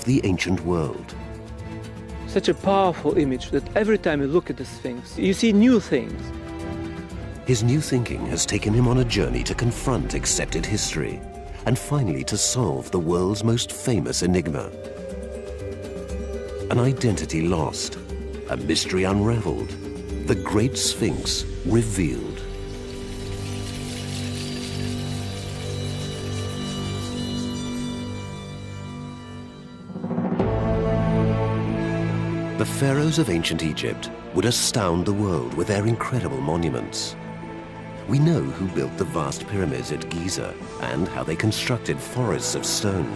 the ancient world. Such a powerful image that every time you look at the Sphinx, you see new things. His new thinking has taken him on a journey to confront accepted history and finally to solve the world's most famous enigma. An identity lost, a mystery unraveled, the Great Sphinx revealed. The pharaohs of ancient Egypt would astound the world with their incredible monuments. We know who built the vast pyramids at Giza and how they constructed forests of stone.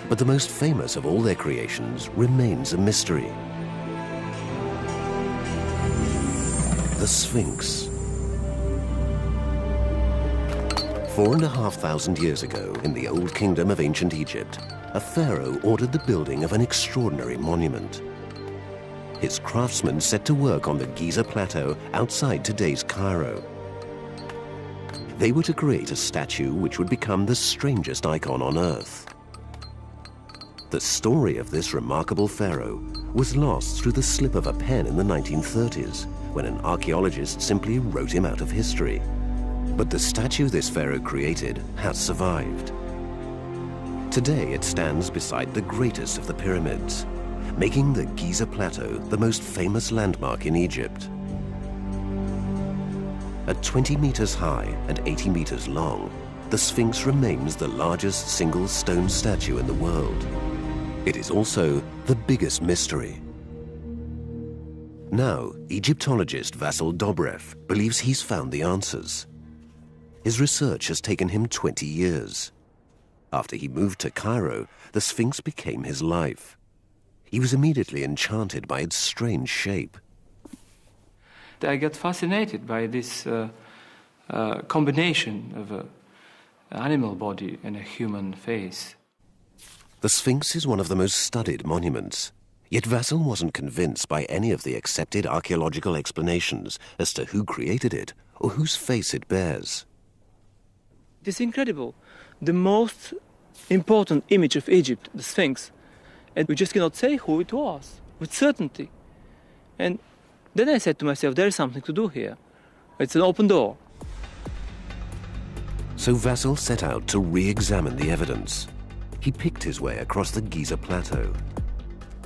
But the most famous of all their creations remains a mystery. The Sphinx. 4,500 years ago, in the old kingdom of ancient Egypt, a pharaoh ordered the building of an extraordinary monument. His craftsmen set to work on the Giza plateau outside today's Cairo. They were to create a statue which would become the strangest icon on Earth. The story of this remarkable pharaoh was lost through the slip of a pen in the 1930s, when an archaeologist simply wrote him out of history. But the statue this pharaoh created has survived. Today it stands beside the greatest of the pyramids, making the Giza Plateau the most famous landmark in Egypt. At 20 meters high and 80 meters long, the Sphinx remains the largest single stone statue in the world. It is also the biggest mystery. Now, Egyptologist Vasil Dobrev believes he's found the answers. His research has taken him 20 years. After he moved to Cairo, the Sphinx became his life. He was immediately enchanted by its strange shape. I got fascinated by this combination of an animal body and a human face. The Sphinx is one of the most studied monuments, yet Vasil wasn't convinced by any of the accepted archaeological explanations as to who created it or whose face it bears. It's incredible. The most important image of Egypt, the Sphinx, and we just cannot say who it was with certainty. And then I said to myself, there is something to do here. It's an open door. So Vasil set out to re-examine the evidence. He picked his way across the Giza Plateau.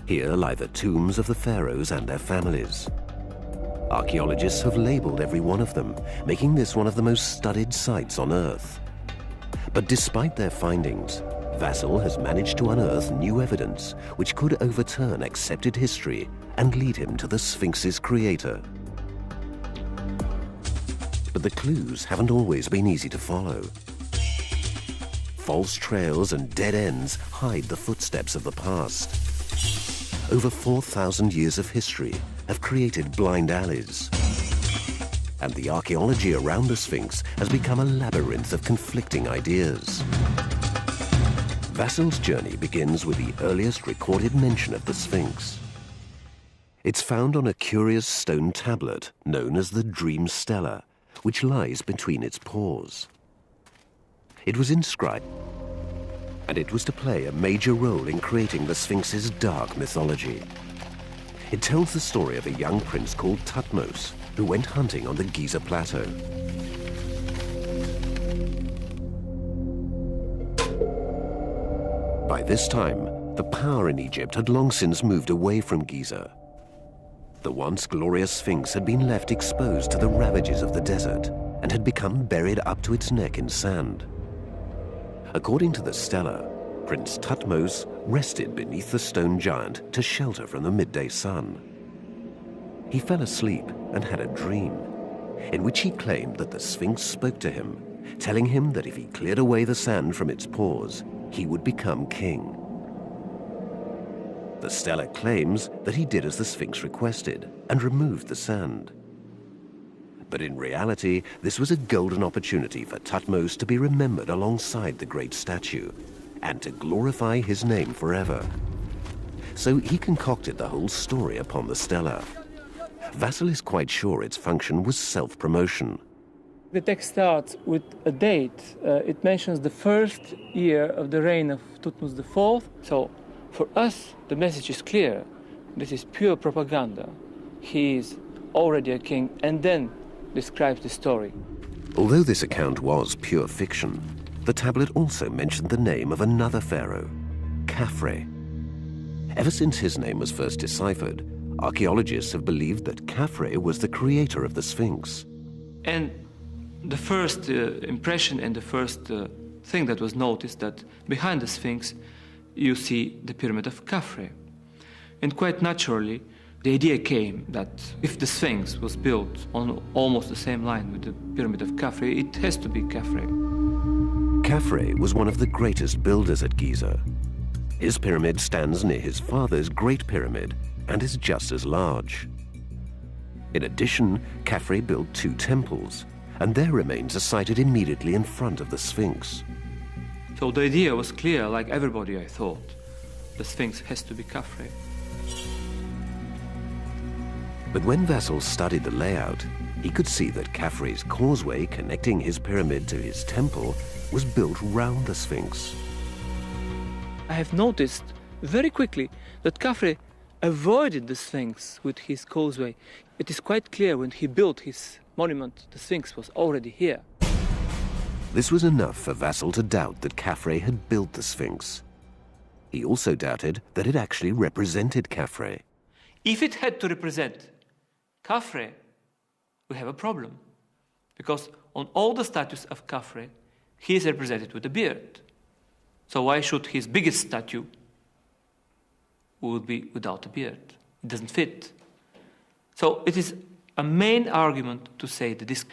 Here lie the tombs of the pharaohs and their families. Archaeologists have labeled every one of them, making this one of the most studied sites on Earth. But despite their findings, Vasil has managed to unearth new evidence which could overturn accepted history and lead him to the Sphinx's creator. But the clues haven't always been easy to follow. False trails and dead ends hide the footsteps of the past. Over 4,000 years of history have created blind alleys. And the archaeology around the Sphinx has become a labyrinth of conflicting ideas. Vasil's journey begins with the earliest recorded mention of the Sphinx. It's found on a curious stone tablet known as the Dream Stela, which lies between its paws. It was inscribed, and it was to play a major role in creating the Sphinx's dark mythology. It tells the story of a young prince called Thutmose, who went hunting on the Giza Plateau. By this time, the power in Egypt had long since moved away from Giza. The once glorious Sphinx had been left exposed to the ravages of the desert and had become buried up to its neck in sand. According to the stela, Prince Thutmose rested beneath the stone giant to shelter from the midday sun. He fell asleep and had a dream, in which he claimed that the Sphinx spoke to him, telling him that if he cleared away the sand from its paws, he would become king. The stela claims that he did as the Sphinx requested and removed the sand. But in reality, this was a golden opportunity for Thutmose to be remembered alongside the great statue and to glorify his name forever. So he concocted the whole story upon the stela. Vasil is quite sure its function was self-promotion. The text starts with a date. It mentions the first year of the reign of Thutmose IV, so For us, the message is clear. This is pure propaganda. He is already a king and then describes the story. Although this account was pure fiction, the tablet also mentioned the name of another pharaoh, Khafre. Ever since his name was first deciphered, archaeologists have believed that Khafre was the creator of the Sphinx. And the first impression and the first thing that was noticed, that behind the Sphinx you see the pyramid of Khafre. And quite naturally, the idea came that if the Sphinx was built on almost the same line with the pyramid of Khafre, it has to be Khafre. Khafre was one of the greatest builders at Giza. His pyramid stands near his father's Great Pyramid and is just as large. In addition, Khafre built 2 temples, and their remains are sited immediately in front of the Sphinx. So the idea was clear, like everybody, I thought. The Sphinx has to be Khafre. But when Vasil studied the layout, he could see that Khafre's causeway connecting his pyramid to his temple was built round the Sphinx. I have noticed very quickly that Khafre avoided the Sphinx with his causeway. It is quite clear when he built his monument, the Sphinx was already here. This was enough for Vasil to doubt that Khafre had built the Sphinx. He also doubted that it actually represented Khafre. If it had to represent Khafre, we have a problem. Because on all the statues of Khafre, he is represented with a beard. So why should his biggest statue would be without a beard? It doesn't fit. So it is a main argument to say that this.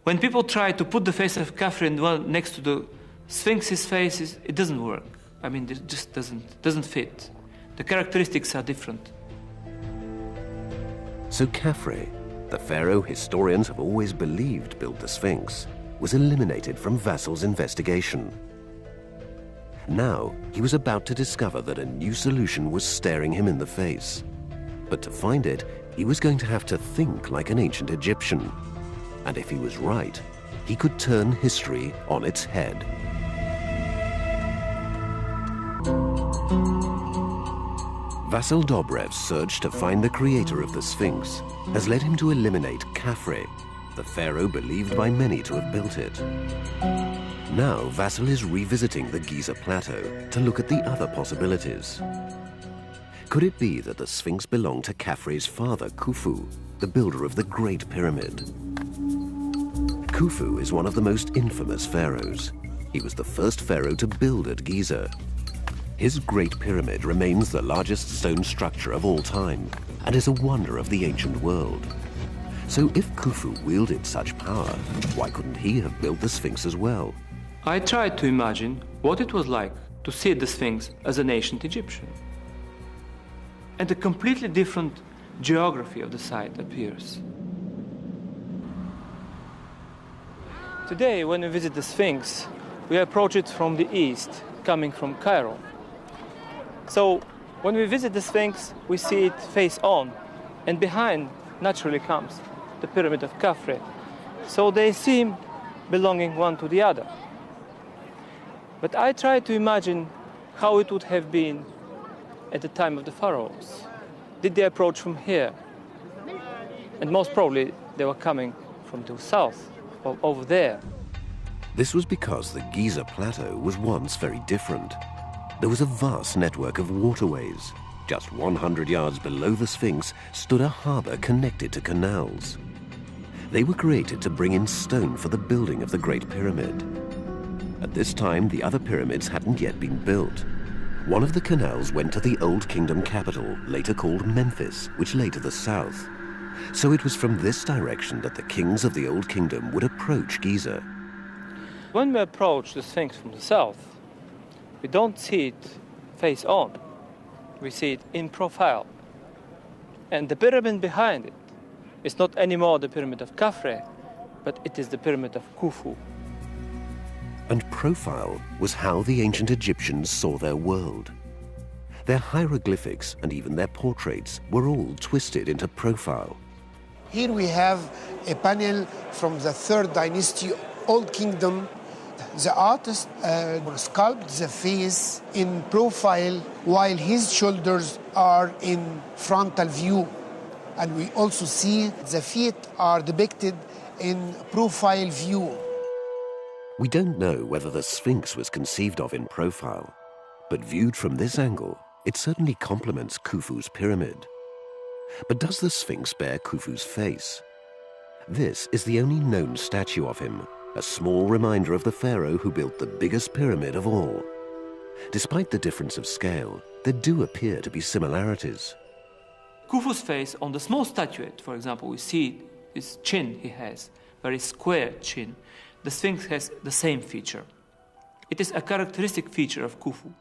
When people try to put the face of Khafre next to the Sphinx's faces, it doesn't work. I mean, it just doesn't fit. The characteristics are different. So Khafre, the pharaoh historians have always believed built the Sphinx, was eliminated from Vasil's investigation. Now, he was about to discover that a new solution was staring him in the face. But to find it, he was going to have to think like an ancient Egyptian. And if he was right, he could turn history on its head. Vasil Dobrev's search to find the creator of the Sphinx has led him to eliminate Khafre, the pharaoh believed by many to have built it. Now Vasil is revisiting the Giza plateau to look at the other possibilities. Could it be that the Sphinx belonged to Khafre's father, Khufu, the builder of the Great Pyramid? Khufu is one of the most infamous pharaohs. He was the first pharaoh to build at Giza. His Great Pyramid remains the largest stone structure of all time and is a wonder of the ancient world. So if Khufu wielded such power, why couldn't he have built the Sphinx as well? I tried to imagine what it was like to see the Sphinx as an ancient Egyptian. And a completely different geography of the site appears. Today, when we visit the Sphinx, we approach it from the east, coming from Cairo. So, when we visit the Sphinx, we see it face on, and behind naturally comes the pyramid of Khafre. So they seem belonging one to the other. But I try to imagine how it would have been at the time of the pharaohs. Did they approach from here? And most probably they were coming from the south, or over there. This was because the Giza plateau was once very different. There was a vast network of waterways. Just 100 yards below the Sphinx stood a harbor connected to canals. They were created to bring in stone for the building of the Great Pyramid. At this time, the other pyramids hadn't yet been built. One of the canals went to the Old Kingdom capital, later called Memphis, which lay to the south. So it was from this direction that the kings of the Old Kingdom would approach Giza. When we approach the Sphinx from the south, we don't see it face on. We see it in profile. And the pyramid behind it is not anymore the pyramid of Khafre, but it is the pyramid of Khufu. And profile was how the ancient Egyptians saw their world. Their hieroglyphics and even their portraits were all twisted into profile. Here we have a panel from the 3rd dynasty, Old Kingdom, The artist sculpted the face in profile while his shoulders are in frontal view. And we also see the feet are depicted in profile view. We don't know whether the Sphinx was conceived of in profile, but viewed from this angle, it certainly complements Khufu's pyramid. But does the Sphinx bear Khufu's face? This is the only known statue of him, a small reminder of the pharaoh who built the biggest pyramid of all. Despite the difference of scale, there do appear to be similarities. Khufu's face on the small statuette, for example, we see this chin he has, very square chin. The Sphinx has the same feature. It is a characteristic feature of Khufu.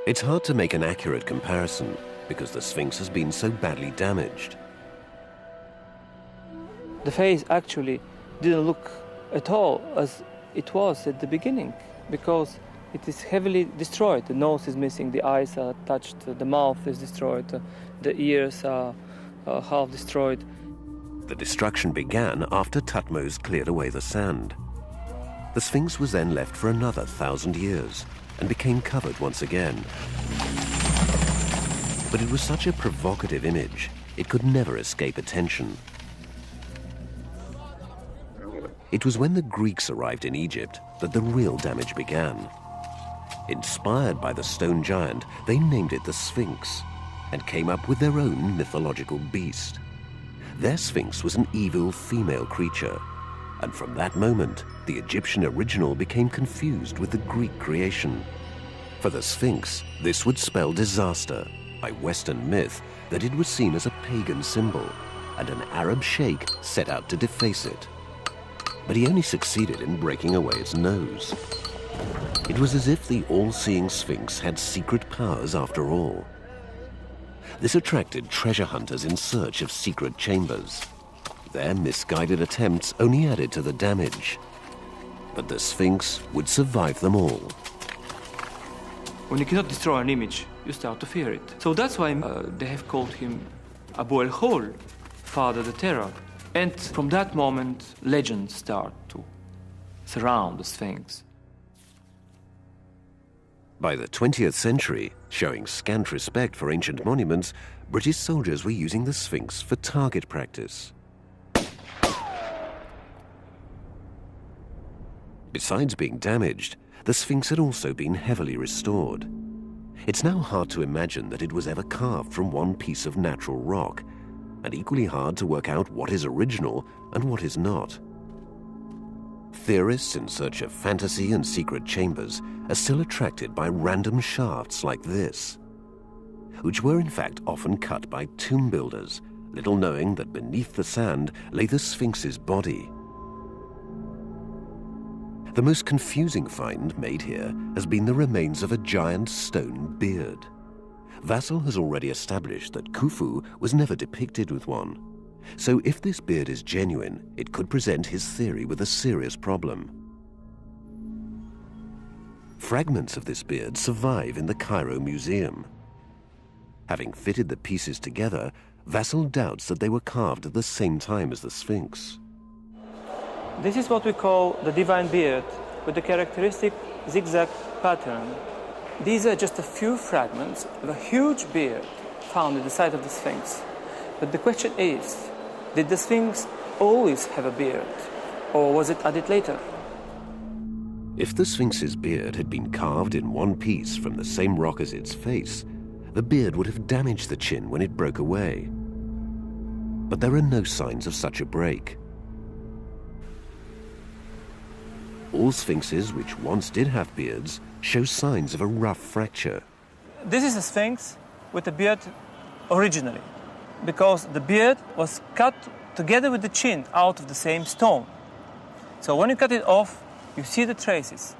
It's hard to make an accurate comparison because the Sphinx has been so badly damaged. The face actually didn't look at all as it was at the beginning because it is heavily destroyed. The nose is missing, the eyes are touched, the mouth is destroyed, the ears are half destroyed. The destruction began after Thutmose cleared away the sand. The Sphinx was then left for another 1,000 years and became covered once again. But it was such a provocative image, it could never escape attention. It was when the Greeks arrived in Egypt that the real damage began. Inspired by the stone giant, they named it the Sphinx and came up with their own mythological beast. Their Sphinx was an evil female creature, and from that moment, the Egyptian original became confused with the Greek creation. For the Sphinx, this would spell disaster. By Western myth, that it was seen as a pagan symbol, and an Arab sheikh set out to deface it. But he only succeeded in breaking away its nose. It was as if the all-seeing Sphinx had secret powers after all. This attracted treasure hunters in search of secret chambers. Their misguided attempts only added to the damage. But the Sphinx would survive them all. When you cannot destroy an image, you start to fear it. So that's why they have called him Abu el-Hol, Father the Terror. And from that moment, legends start to surround the Sphinx. By the 20th century, showing scant respect for ancient monuments, British soldiers were using the Sphinx for target practice. Besides being damaged, the Sphinx had also been heavily restored. It's now hard to imagine that it was ever carved from one piece of natural rock, and equally hard to work out what is original and what is not. Theorists in search of fantasy and secret chambers are still attracted by random shafts like this, which were in fact often cut by tomb builders, little knowing that beneath the sand lay the Sphinx's body. The most confusing find made here has been the remains of a giant stone beard. Vassal has already established that Khufu was never depicted with one. So if this beard is genuine, it could present his theory with a serious problem. Fragments of this beard survive in the Cairo Museum. Having fitted the pieces together, Vassal doubts that they were carved at the same time as the Sphinx. This is what we call the divine beard, with the characteristic zigzag pattern. These are just a few fragments of a huge beard found at the site of the Sphinx. But the question is, did the Sphinx always have a beard, or was it added later? If the Sphinx's beard had been carved in one piece from the same rock as its face, the beard would have damaged the chin when it broke away. But there are no signs of such a break. All Sphinxes which once did have beards show signs of a rough fracture. This is a Sphinx with a beard originally, because the beard was cut together with the chin out of the same stone. So when you cut it off, you see the traces.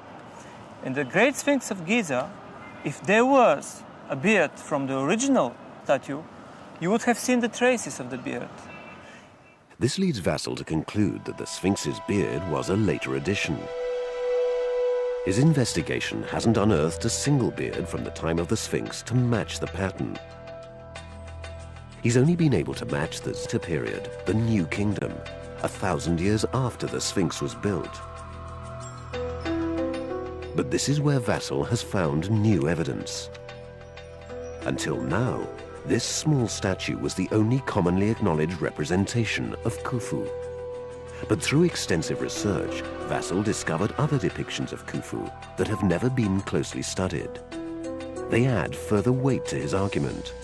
In the Great Sphinx of Giza, if there was a beard from the original statue, you would have seen the traces of the beard. This leads Vassal to conclude that the Sphinx's beard was a later addition. His investigation hasn't unearthed a single beard from the time of the Sphinx to match the pattern. He's only been able to match the period, the New Kingdom, 1,000 years after the Sphinx was built. But this is where Vasil has found new evidence. Until now, this small statue was the only commonly acknowledged representation of Khufu. But through extensive research, Vasil discovered other depictions of Khufu that have never been closely studied. They add further weight to his argument.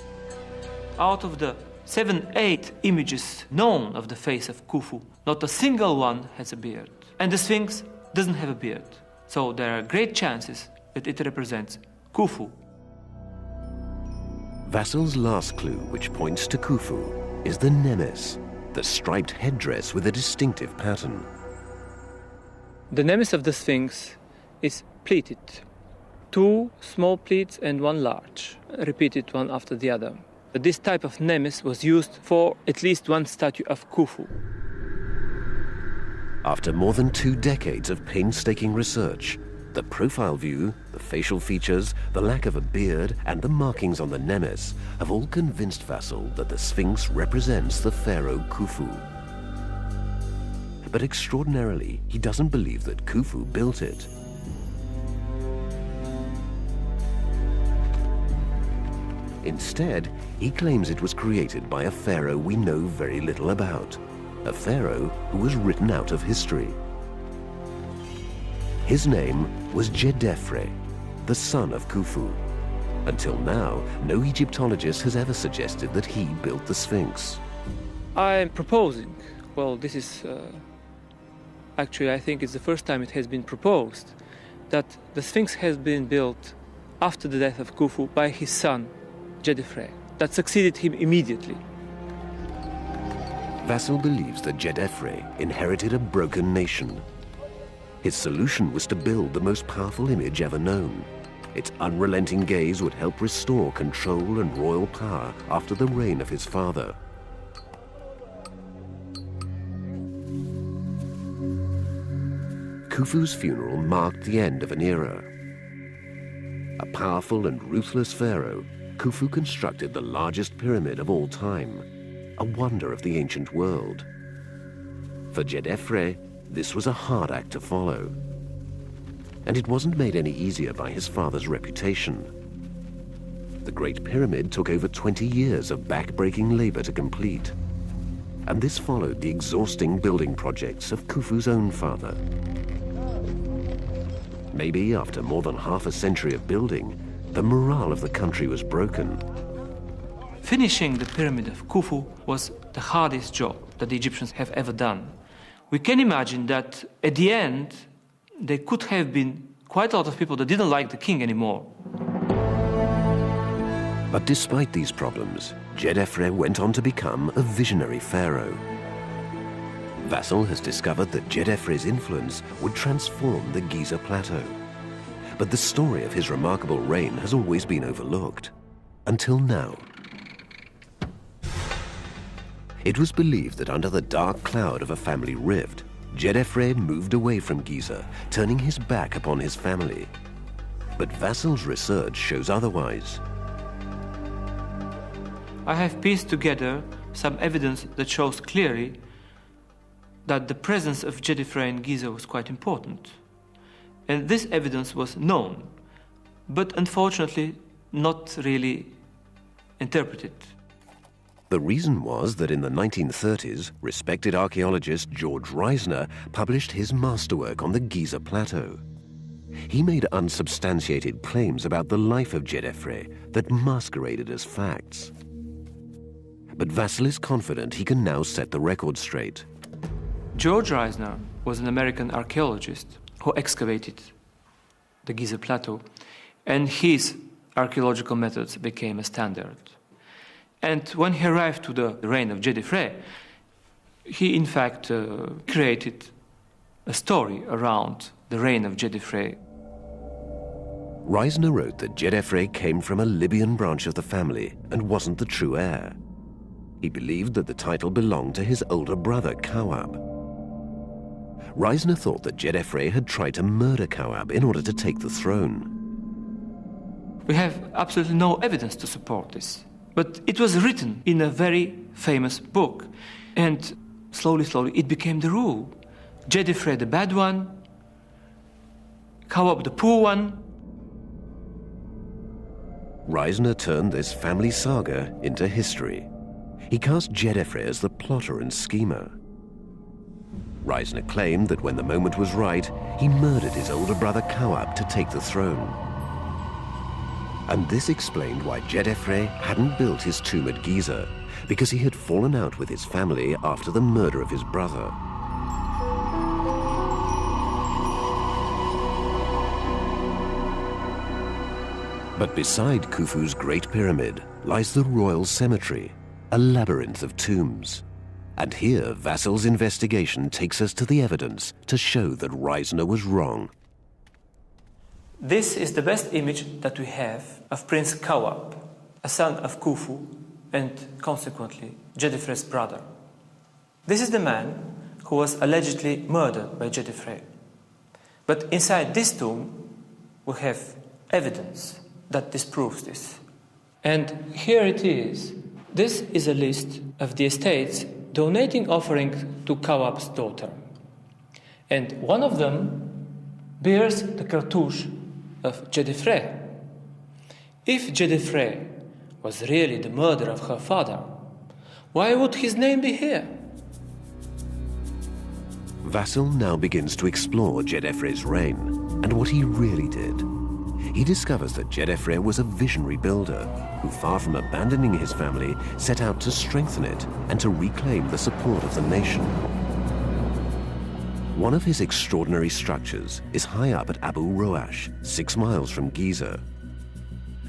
Out of the 7-8 images known of the face of Khufu, not a single one has a beard. And the Sphinx doesn't have a beard. So there are great chances that it represents Khufu. Vasil's last clue, which points to Khufu, is the nemes, the striped headdress with a distinctive pattern. The nemes of the Sphinx is pleated. 2 small pleats and 1 large, repeated one after the other. This type of nemes was used for at least one statue of Khufu. After more than 2 decades of painstaking research, the profile view, the facial features, the lack of a beard, and the markings on the nemes have all convinced Vasil that the Sphinx represents the pharaoh Khufu. But extraordinarily, he doesn't believe that Khufu built it. Instead, he claims it was created by a pharaoh we know very little about, a pharaoh who was written out of history. His name was Djedefre, the son of Khufu. Until now, no Egyptologist has ever suggested that he built the Sphinx. I'm proposing, well, this is actually, I think it's the first time it has been proposed, that the Sphinx has been built after the death of Khufu by his son, Djedefre, that succeeded him immediately. Vasil believes that Djedefre inherited a broken nation. His solution was to build the most powerful image ever known. Its unrelenting gaze would help restore control and royal power after the reign of his father. Khufu's funeral marked the end of an era. A powerful and ruthless pharaoh, Khufu constructed the largest pyramid of all time, a wonder of the ancient world. For Djedefre, this was a hard act to follow. And it wasn't made any easier by his father's reputation. The Great Pyramid took over 20 years of back-breaking labor to complete. And this followed the exhausting building projects of Khufu's own father. Maybe after more than half a century of building, the morale of the country was broken. Finishing the pyramid of Khufu was the hardest job that the Egyptians have ever done. We can imagine that at the end, there could have been quite a lot of people that didn't like the king anymore. But despite these problems, Djedefre went on to become a visionary pharaoh. Vasil has discovered that Djedefre's influence would transform the Giza Plateau. But the story of his remarkable reign has always been overlooked, until now. It was believed that under the dark cloud of a family rift, Djedefre moved away from Giza, turning his back upon his family. But Vasil's research shows otherwise. I have pieced together some evidence that shows clearly that the presence of Djedefre in Giza was quite important. And this evidence was known, but unfortunately not really interpreted. The reason was that in the 1930s, respected archaeologist George Reisner published his masterwork on the Giza Plateau. He made unsubstantiated claims about the life of Djedefre that masqueraded as facts. But Vasil is confident he can now set the record straight. George Reisner was an American archaeologist who excavated the Giza Plateau, and his archaeological methods became a standard. And when he arrived to the reign of Djedefre, he in fact created a story around the reign of Djedefre. Reisner wrote that Djedefre came from a Libyan branch of the family and wasn't the true heir. He believed that the title belonged to his older brother, Kawab. Reisner thought that Djedefre had tried to murder Kawab in order to take the throne. We have absolutely no evidence to support this. But it was written in a very famous book. And slowly, it became the rule. Djedefre, the bad one, Kawab the poor one. Reisner turned this family saga into history. He cast Jedefre as the plotter and schemer. Reisner claimed that when the moment was right, he murdered his older brother Kawab to take the throne. And this explained why Jedefre hadn't built his tomb at Giza, because he had fallen out with his family after the murder of his brother. But beside Khufu's Great Pyramid lies the Royal Cemetery, a labyrinth of tombs. And here, Vassil's investigation takes us to the evidence to show that Reisner was wrong. This is the best image that we have of Prince Kawab, a son of Khufu and consequently Jedefre's brother. This is the man who was allegedly murdered by Jedefre. But inside this tomb we have evidence that disproves this. And here it is. This is a list of the estates donating offerings to Kawab's daughter. And one of them bears the cartouche of Jedefre. If Jedefre was really the murderer of her father, why would his name be here? Vassil now begins to explore Jedefre's reign and what he really did. He discovers that Jedefre was a visionary builder who, far from abandoning his family, set out to strengthen it and to reclaim the support of the nation. One of his extraordinary structures is high up at Abu Roash, 6 miles from Giza.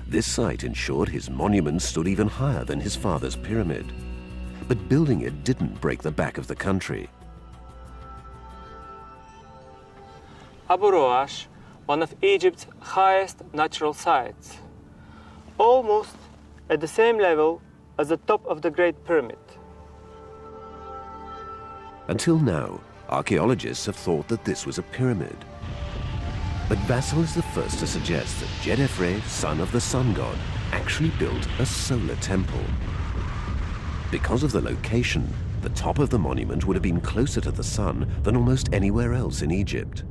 This site ensured his monument stood even higher than his father's pyramid. But building it didn't break the back of the country. Abu Roash, one of Egypt's highest natural sites, almost at the same level as the top of the Great Pyramid. Until now, archaeologists have thought that this was a pyramid. But Vassil is the first to suggest that Jedefre, son of the sun god, actually built a solar temple. Because of the location, the top of the monument would have been closer to the sun than almost anywhere else in Egypt.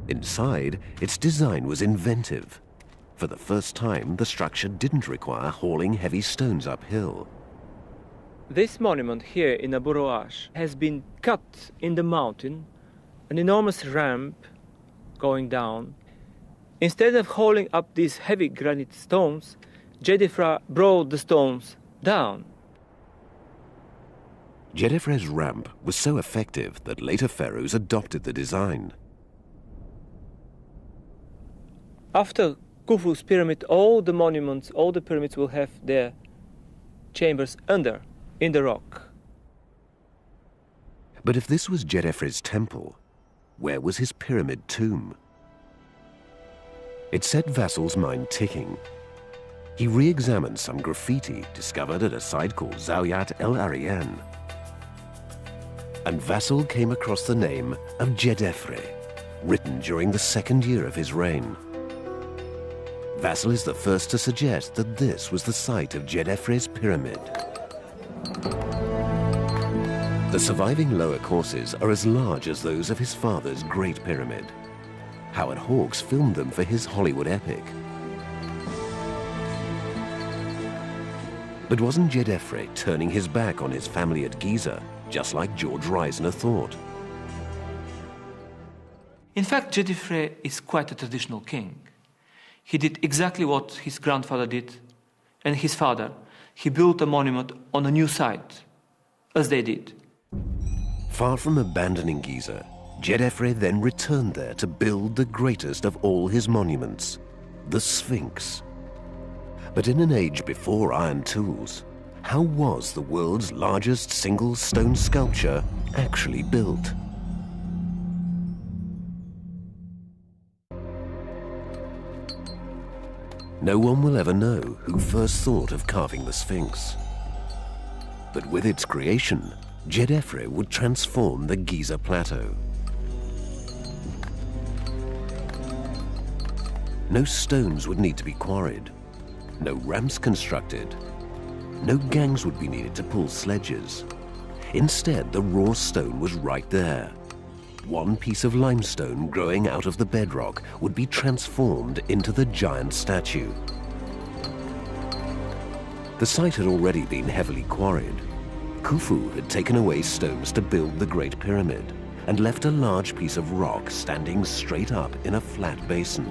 Inside, its design was inventive. For the first time, the structure didn't require hauling heavy stones uphill. This monument here in Abu Roash has been cut in the mountain, an enormous ramp going down. Instead of hauling up these heavy granite stones, Jedefre brought the stones down. Jedefre's ramp was so effective that later pharaohs adopted the design. After Khufu's pyramid, all the monuments, all the pyramids will have their chambers under, in the rock. But if this was Jedefre's temple, where was his pyramid tomb? It set Vassil's mind ticking. He re-examined some graffiti discovered at a site called Zawiat El Arian. And Vassil came across the name of Jedefre, written during the 2nd year of his reign. Vassil is the first to suggest that this was the site of Jedefre's pyramid. The surviving lower courses are as large as those of his father's Great Pyramid. Howard Hawks filmed them for his Hollywood epic. But wasn't Jedefre turning his back on his family at Giza, just like George Reisner thought? In fact, Jedefre is quite a traditional king. He did exactly what his grandfather did, and his father. He built a monument on a new site, as they did. Far from abandoning Giza, Jedefre then returned there to build the greatest of all his monuments, the Sphinx. But in an age before iron tools, how was the world's largest single stone sculpture actually built? No one will ever know who first thought of carving the Sphinx. But with its creation, Jedefre would transform the Giza plateau. No stones would need to be quarried, no ramps constructed, no gangs would be needed to pull sledges. Instead, the raw stone was right there. one piece of limestone growing out of the bedrock would be transformed into the giant statue. The site had already been heavily quarried. Khufu had taken away stones to build the Great Pyramid and left a large piece of rock standing straight up in a flat basin.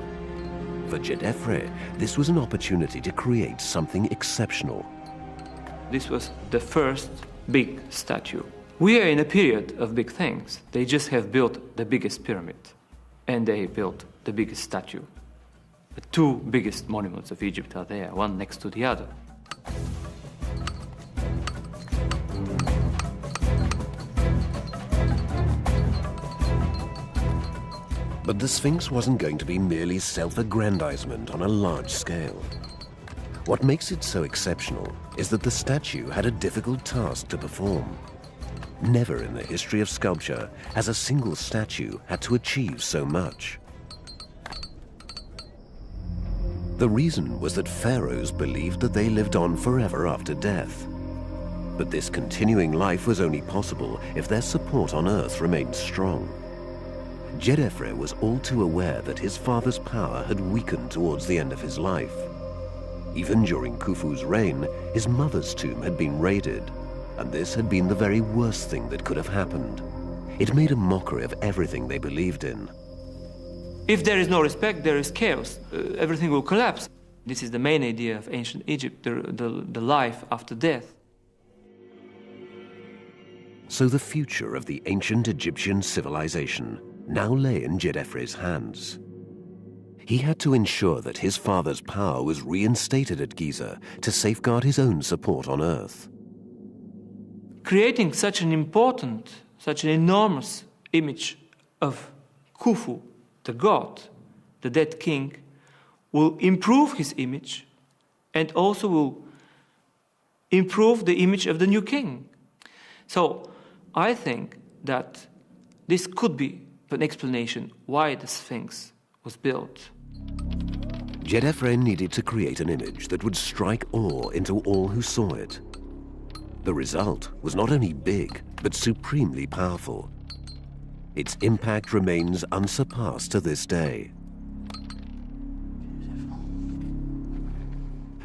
For Djedefre, this was an opportunity to create something exceptional. This was the first big statue. We are in a period of big things. They just have built the biggest pyramid, and they built the biggest statue. The two biggest monuments of Egypt are there, one next to the other. But the Sphinx wasn't going to be merely self-aggrandizement on a large scale. What makes it so exceptional is that the statue had a difficult task to perform. Never in the history of sculpture has a single statue had to achieve so much. The reason was that pharaohs believed that they lived on forever after death. But this continuing life was only possible if their support on earth remained strong. Djedefre was all too aware that his father's power had weakened towards the end of his life. Even during Khufu's reign, his mother's tomb had been raided, and this had been the very worst thing that could have happened. It made a mockery of everything they believed in. If there is no respect, there is chaos. Everything will collapse. This is the main idea of ancient Egypt, the life after death. So the future of the ancient Egyptian civilization now lay in Djedefre's hands. He had to ensure that his father's power was reinstated at Giza to safeguard his own support on earth. Creating such an important, such an enormous image of Khufu, the god, the dead king, will improve his image and also will improve the image of the new king. So I think that this could be an explanation why the Sphinx was built. Djedefre needed to create an image that would strike awe into all who saw it. The result was not only big, but supremely powerful. Its impact remains unsurpassed to this day.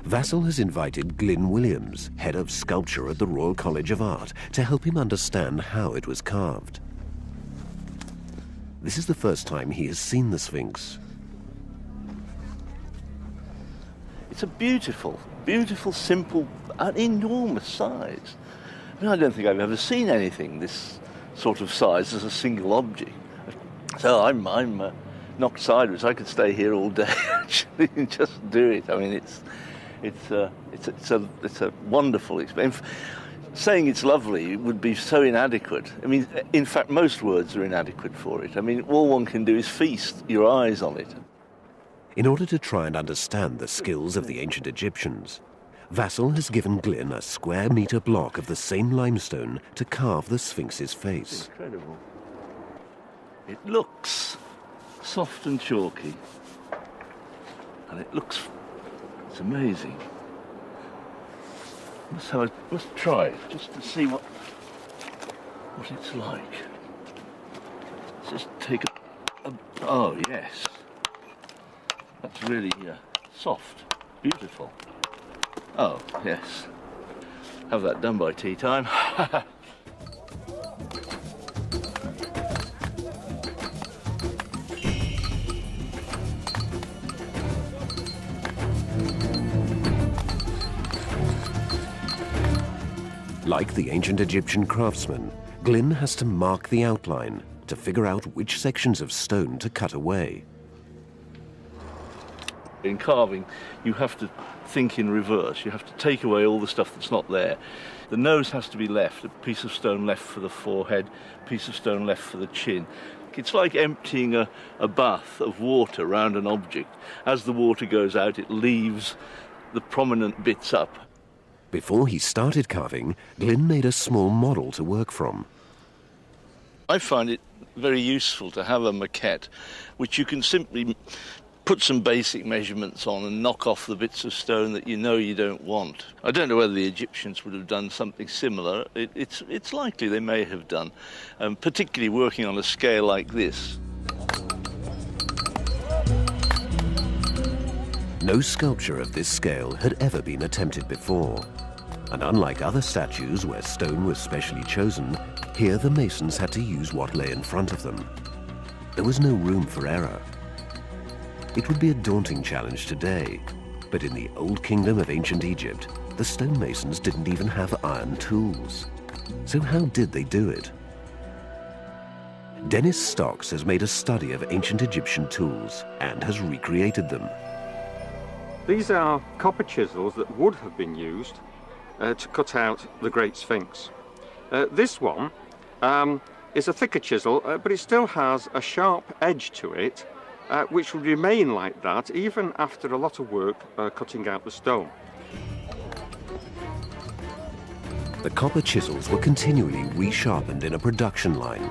Vassal has invited Glyn Williams, head of sculpture at the Royal College of Art, to help him understand how it was carved. This is the first time he has seen the Sphinx. It's a beautiful, beautiful, simple, an enormous size. I mean, I don't think I've ever seen anything this sort of size as a single object. So I'm knocked sideways. I could stay here all day actually and just do it. I mean, it's a wonderful experience. Saying it's lovely would be so inadequate. I mean, in fact, most words are inadequate for it. I mean, all one can do is feast your eyes on it. In order to try and understand the skills of the ancient Egyptians, Vassal has given Glyn a square-metre block of the same limestone to carve the Sphinx's face. Incredible. It looks soft and chalky, and it's amazing. Let's try it, just to see what it's like. Let's just take oh yes. That's really soft, beautiful. Oh, yes. Have that done by tea time. Like the ancient Egyptian craftsman, Glyn has to mark the outline to figure out which sections of stone to cut away. In carving, you have to think in reverse. You have to take away all the stuff that's not there. The nose has to be left, a piece of stone left for the forehead, a piece of stone left for the chin. It's like emptying a bath of water around an object. As the water goes out, it leaves the prominent bits up. Before he started carving, Glyn made a small model to work from. I find it very useful to have a maquette, which you can simply put some basic measurements on and knock off the bits of stone that you know you don't want. I don't know whether the Egyptians would have done something similar. It's likely they may have done, particularly working on a scale like this. No sculpture of this scale had ever been attempted before. And unlike other statues where stone was specially chosen, here the masons had to use what lay in front of them. There was no room for error. It would be a daunting challenge today, but in the old kingdom of ancient Egypt, the stonemasons didn't even have iron tools. So how did they do it? Dennis Stocks has made a study of ancient Egyptian tools and has recreated them. These are copper chisels that would have been used to cut out the Great Sphinx. This one is a thicker chisel, but it still has a sharp edge to it, which will remain like that even after a lot of work cutting out the stone. The copper chisels were continually resharpened in a production line,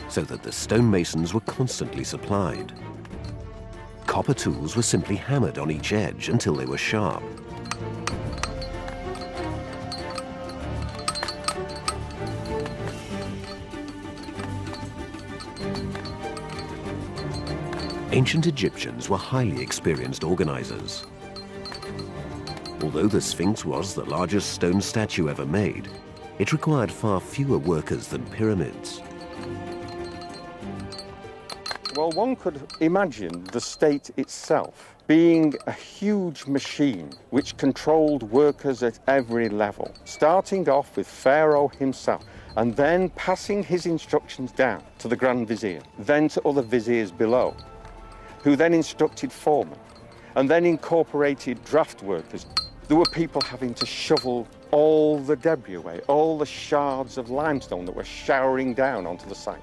so that the stonemasons were constantly supplied. Copper tools were simply hammered on each edge until they were sharp. Ancient Egyptians were highly experienced organizers. Although the Sphinx was the largest stone statue ever made, it required far fewer workers than pyramids. Well, one could imagine the state itself being a huge machine which controlled workers at every level, starting off with Pharaoh himself and then passing his instructions down to the Grand Vizier, then to other viziers below, who then instructed foremen, and then incorporated draft workers. There were people having to shovel all the debris away, all the shards of limestone that were showering down onto the site.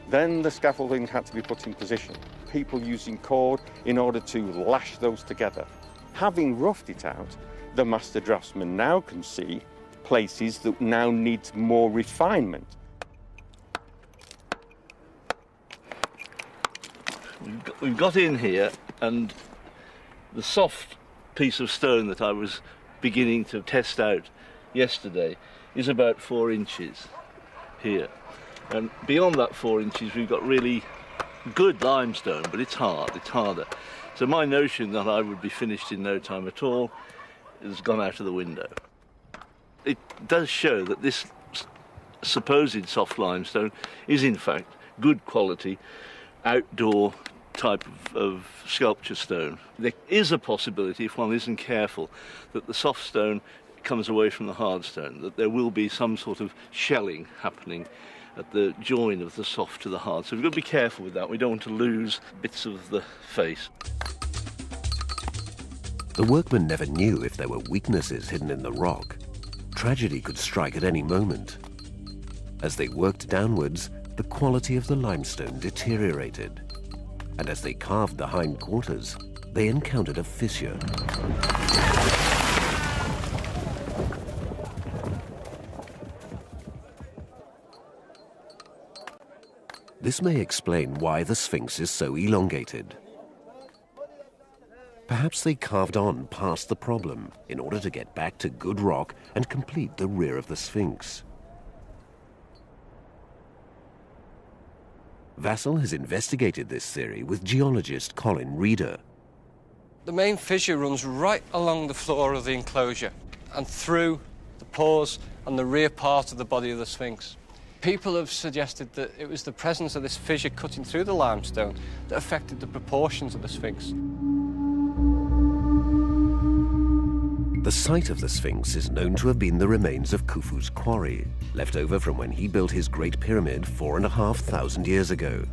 Then the scaffolding had to be put in position, people using cord in order to lash those together. Having roughed it out, the master draftsman now can see places that now need more refinement. We've got in here, and the soft piece of stone that I was beginning to test out yesterday is about 4 inches here. And beyond that 4 inches, we've got really good limestone, but it's harder. So my notion that I would be finished in no time at all has gone out of the window. It does show that this supposed soft limestone is in fact good quality outdoor type of sculpture stone. There is a possibility, if one isn't careful, that the soft stone comes away from the hard stone, that there will be some sort of shelling happening at the join of the soft to the hard. So we've got to be careful with that. We don't want to lose bits of the face. The workmen never knew if there were weaknesses hidden in the rock. Tragedy could strike at any moment. As they worked downwards, the quality of the limestone deteriorated. And as they carved the hindquarters, they encountered a fissure. This may explain why the Sphinx is so elongated. Perhaps they carved on past the problem in order to get back to good rock and complete the rear of the Sphinx. Vassal has investigated this theory with geologist Colin Reeder. The main fissure runs right along the floor of the enclosure and through the pores and the rear part of the body of the Sphinx. People have suggested that it was the presence of this fissure cutting through the limestone that affected the proportions of the Sphinx. The site of the Sphinx is known to have been the remains of Khufu's quarry, left over from when he built his Great Pyramid 4,500 years ago.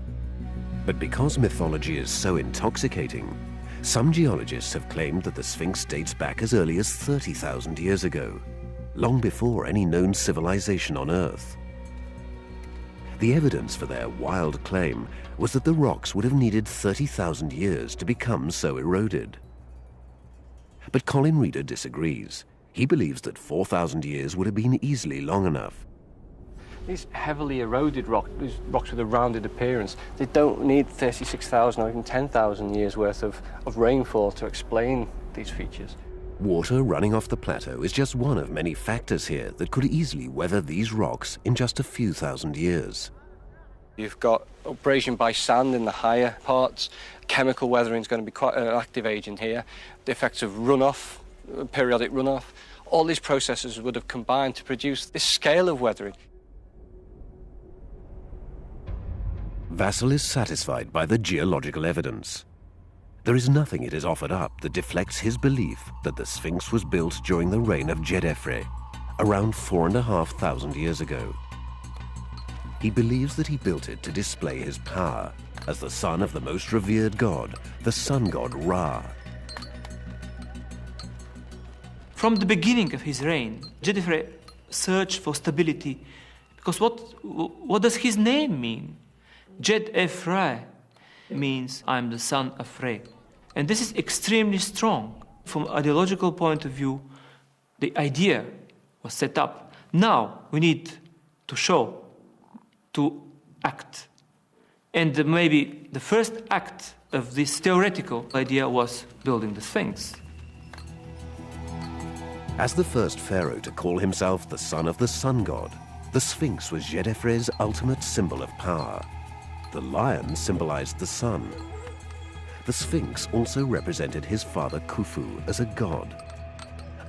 But because mythology is so intoxicating, some geologists have claimed that the Sphinx dates back as early as 30,000 years ago, long before any known civilization on Earth. The evidence for their wild claim was that the rocks would have needed 30,000 years to become so eroded. But Colin Reeder disagrees. He believes that 4,000 years would have been easily long enough. These heavily eroded rocks, these rocks with a rounded appearance, they don't need 36,000 or even 10,000 years worth of rainfall to explain these features. Water running off the plateau is just one of many factors here that could easily weather these rocks in just a few thousand years. You've got abrasion by sand in the higher parts. Chemical weathering is going to be quite an active agent here. The effects of runoff, periodic runoff, all these processes would have combined to produce this scale of weathering. Vassal is satisfied by the geological evidence. There is nothing it has offered up that deflects his belief that the Sphinx was built during the reign of Djedefre, around 4,500 years ago. He believes that he built it to display his power as the son of the most revered god, the sun god Ra. From the beginning of his reign, Djedefre searched for stability, because what does his name mean? Djedefre means I'm the son of Re. And this is extremely strong. From an ideological point of view, the idea was set up. Now we need to show, to act. And maybe the first act of this theoretical idea was building the Sphinx. As the first pharaoh to call himself the son of the sun god, the Sphinx was Djedefre's ultimate symbol of power. The lion symbolized the sun. The Sphinx also represented his father Khufu as a god.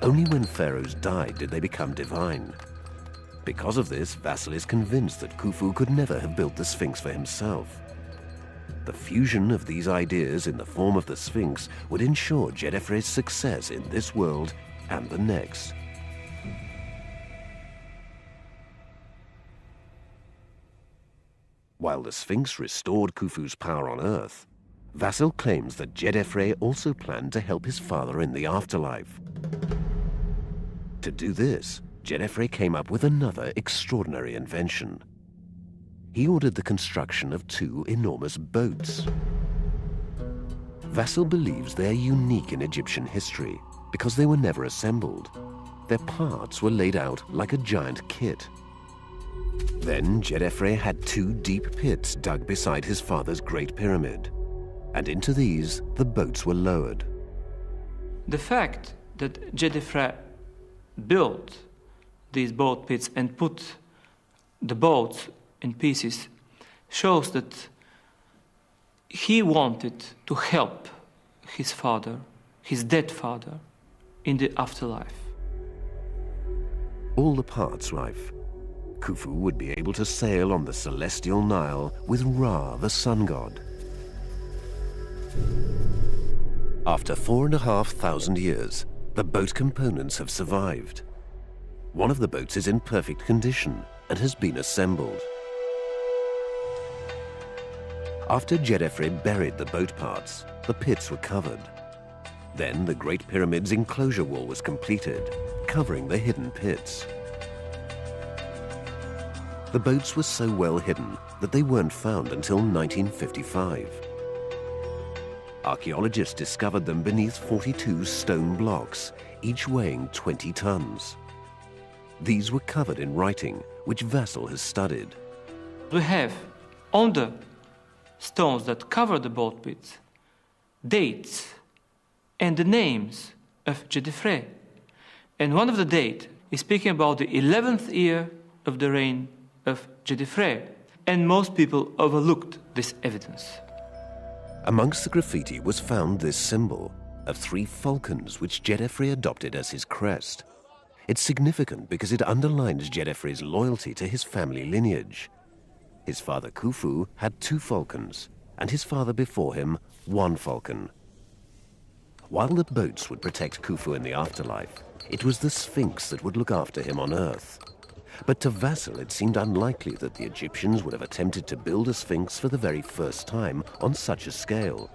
Only when pharaohs died did they become divine. Because of this, Vassal is convinced that Khufu could never have built the Sphinx for himself. The fusion of these ideas in the form of the Sphinx would ensure Djedefre's success in this world and the next. While the Sphinx restored Khufu's power on Earth, Vassal claims that Djedefre also planned to help his father in the afterlife. To do this, Djedefre came up with another extraordinary invention. He ordered the construction of two enormous boats. Vassal believes they are unique in Egyptian history because they were never assembled. Their parts were laid out like a giant kit. Then Djedefre had two deep pits dug beside his father's Great Pyramid, and into these the boats were lowered. The fact that Djedefre built these boat pits and put the boats in pieces shows that he wanted to help his father, his dead father, in the afterlife. All the parts life. Khufu would be able to sail on the celestial Nile with Ra, the sun god. After 4,500 years, the boat components have survived. One of the boats is in perfect condition and has been assembled. After Djedefre buried the boat parts, the pits were covered. Then the Great Pyramid's enclosure wall was completed, covering the hidden pits. The boats were so well hidden that they weren't found until 1955. Archaeologists discovered them beneath 42 stone blocks, each weighing 20 tons. These were covered in writing, which Vassal has studied. We have on the stones that cover the boat pits dates and the names of Djedefre. And one of the dates is speaking about the 11th year of the reign of Djedefre, and most people overlooked this evidence. Amongst the graffiti was found this symbol of 3 falcons which Djedefre adopted as his crest. It's significant because it underlines Djedefre's loyalty to his family lineage. His father Khufu had 2 falcons, and his father before him 1 falcon. While the boats would protect Khufu in the afterlife, it was the Sphinx that would look after him on Earth. But to Vassal, it seemed unlikely that the Egyptians would have attempted to build a Sphinx for the very first time on such a scale.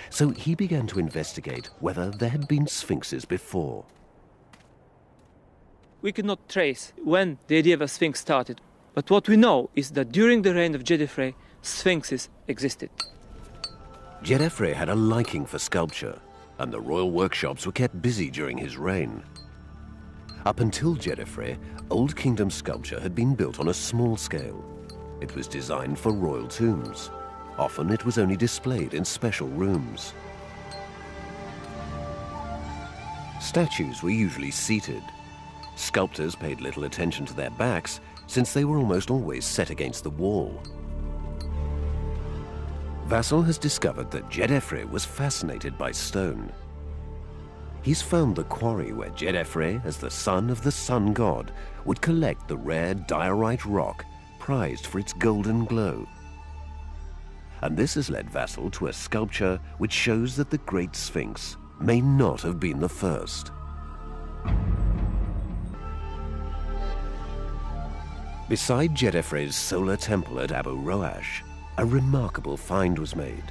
So he began to investigate whether there had been Sphinxes before. We could not trace when the idea of a Sphinx started, but what we know is that during the reign of Djedefre, Sphinxes existed. Djedefre had a liking for sculpture, and the royal workshops were kept busy during his reign. Up until Djedefre, Old Kingdom sculpture had been built on a small scale. It was designed for royal tombs. Often it was only displayed in special rooms. Statues were usually seated. Sculptors paid little attention to their backs, since they were almost always set against the wall. Vassal has discovered that Djedefre was fascinated by stone. He's found the quarry where Djedefre, as the son of the sun god, would collect the rare diorite rock prized for its golden glow. And this has led Vassal to a sculpture which shows that the Great Sphinx may not have been the first. Beside Djedefre's solar temple at Abu Roash, a remarkable find was made.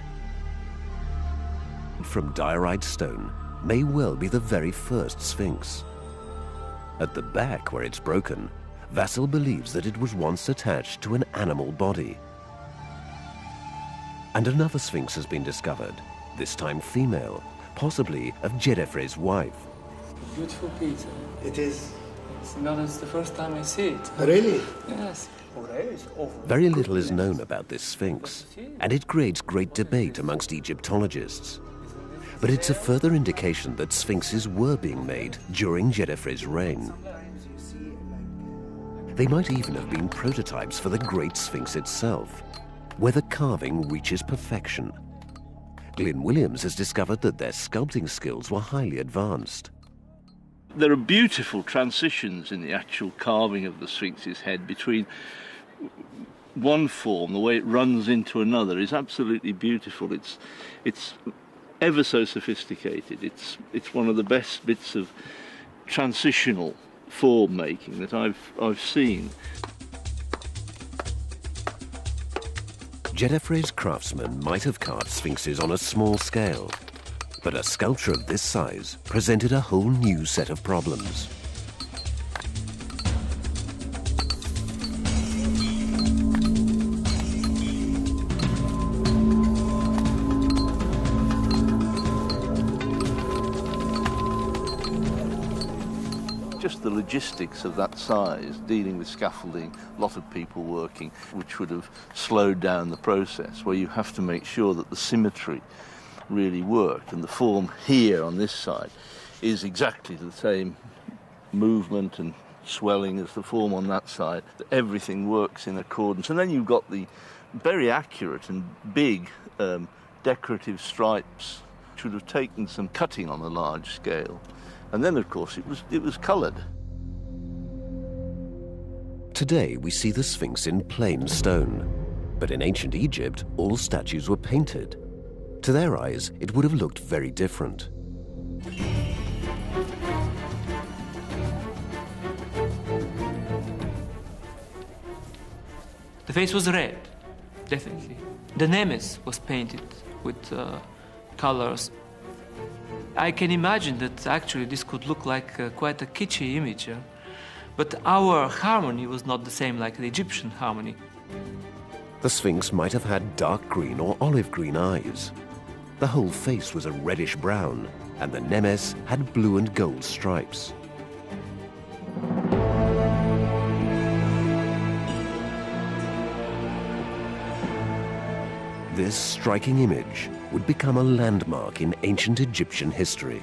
From diorite stone may well be the very first Sphinx. At the back, where it's broken, Vassal believes that it was once attached to an animal body. And another Sphinx has been discovered, this time female, possibly of Djedefre's wife. Beautiful piece. It is. It's the first time I see it. Really? Yes. Very little is known about this Sphinx, and it creates great debate amongst Egyptologists. But it's a further indication that Sphinxes were being made during Djedefre's reign. They might even have been prototypes for the Great Sphinx itself, where the carving reaches perfection. Glyn Williams has discovered that their sculpting skills were highly advanced. There are beautiful transitions in the actual carving of the Sphinx's head between one form, the way it runs into another is absolutely beautiful. It's ever so sophisticated. It's one of the best bits of transitional form making that I've seen. Djedefre's craftsmen might have carved Sphinxes on a small scale, but a sculpture of this size presented a whole new set of problems. Just the logistics of that size, dealing with scaffolding, a lot of people working, which would have slowed down the process, where you have to make sure that the symmetry really worked, and the form here on this side is exactly the same movement and swelling as the form on that side, that everything works in accordance. And then you've got the very accurate and big decorative stripes, which would have taken some cutting on a large scale. And then, of course, it was coloured. Today, we see the Sphinx in plain stone. But in ancient Egypt, all statues were painted. To their eyes, it would have looked very different. The face was red, definitely. The nemes was painted with colors. I can imagine that actually this could look like quite a kitschy image, but our harmony was not the same like the Egyptian harmony. The Sphinx might have had dark green or olive green eyes. The whole face was a reddish brown, and the nemes had blue and gold stripes. This striking image would become a landmark in ancient Egyptian history.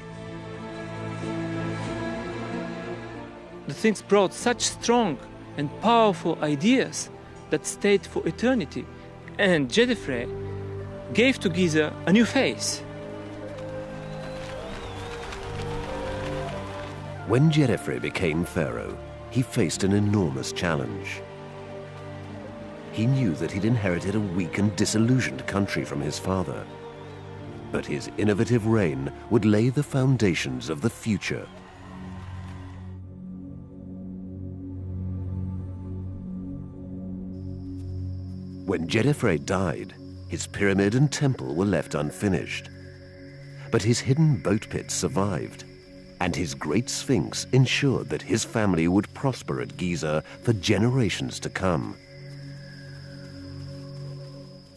The Sphinx brought such strong and powerful ideas that stayed for eternity, and Djedefre gave to Giza a new face. When Djedefre became pharaoh, he faced an enormous challenge. He knew that he'd inherited a weak and disillusioned country from his father. But his innovative reign would lay the foundations of the future. When Djedefre died, his pyramid and temple were left unfinished. But his hidden boat pits survived, and his great Sphinx ensured that his family would prosper at Giza for generations to come.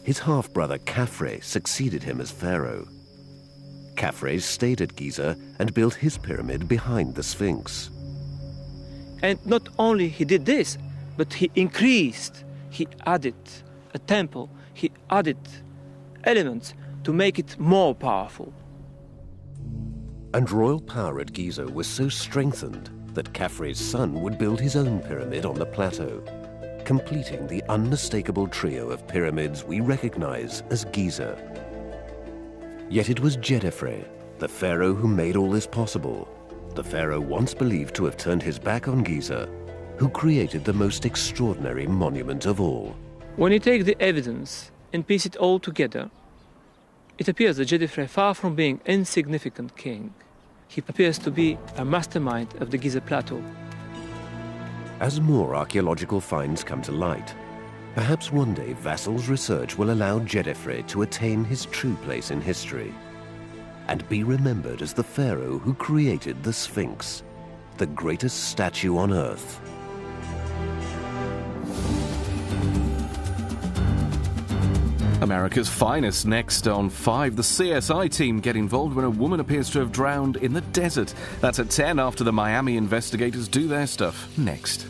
His half-brother Khafre succeeded him as pharaoh. Khafre stayed at Giza and built his pyramid behind the Sphinx. And not only he did this, but he increased, he added a temple, he added elements to make it more powerful. And royal power at Giza was so strengthened that Khafre's son would build his own pyramid on the plateau, completing the unmistakable trio of pyramids we recognize as Giza. Yet it was Djedefre, the pharaoh who made all this possible, the pharaoh once believed to have turned his back on Giza, who created the most extraordinary monument of all. When you take the evidence and piece it all together, it appears that Djedefre, far from being an insignificant king, he appears to be a mastermind of the Giza plateau. As more archaeological finds come to light, perhaps one day Vassal's research will allow Djedefre to attain his true place in history and be remembered as the pharaoh who created the Sphinx, the greatest statue on earth. America's Finest next on 5. The CSI team get involved when a woman appears to have drowned in the desert. That's at 10 after the Miami investigators do their stuff. Next.